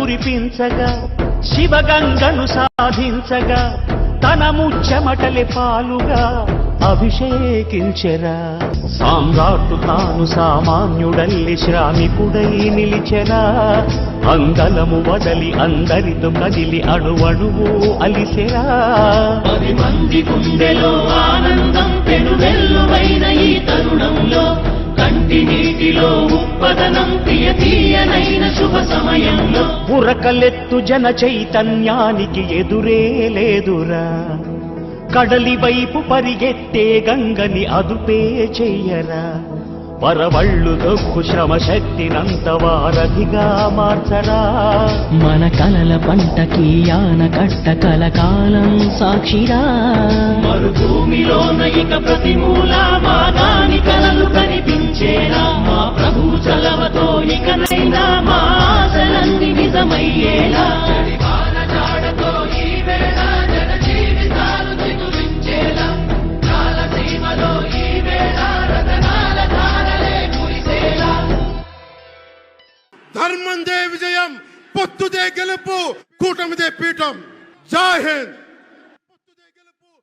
కురిపించగా శివగంగను సాధించగా తన ముచ్చమటలే పాలుగా అభిషేకించెరా. సామ్రాట్టు తాను సామాన్యుడల్లి శ్రామికుడై నిలిచెరా. అంగలము వదలి అందరితో కదిలి అణువణువు అలిసెరా. 10 మంది గుండెలో ఆనందం పెనువెల్లువైన ఈ తరుణంలో కంటి నీటిలో ఉప్పదనం తీయనైన శుభ సమయంలో ఉరకలెత్తు జన చైతన్యానికి ఎదురే లేదురా. కడలి వైపు పరిగెత్తే గంగని అదుపే చెయ్యరా. వరవళ్ళు దొక్కు శ్రమ శక్తినంత వారధిగా మార్చరా. మన కలల పంటకి ఆనకట్ట కలకాలం సాక్షిరా. మరుభూమిలోన ఇక ప్రతి మూల మా దాని కలలు కనిపించేలా మా ప్రభు చలవతో ఇకనైనా మా ఆశలన్నీ నిజమయ్యేలా. ధర్మందే విజయం, పొత్తుదే గెలుపు, కూటమిదే పీఠం. జై హింద్.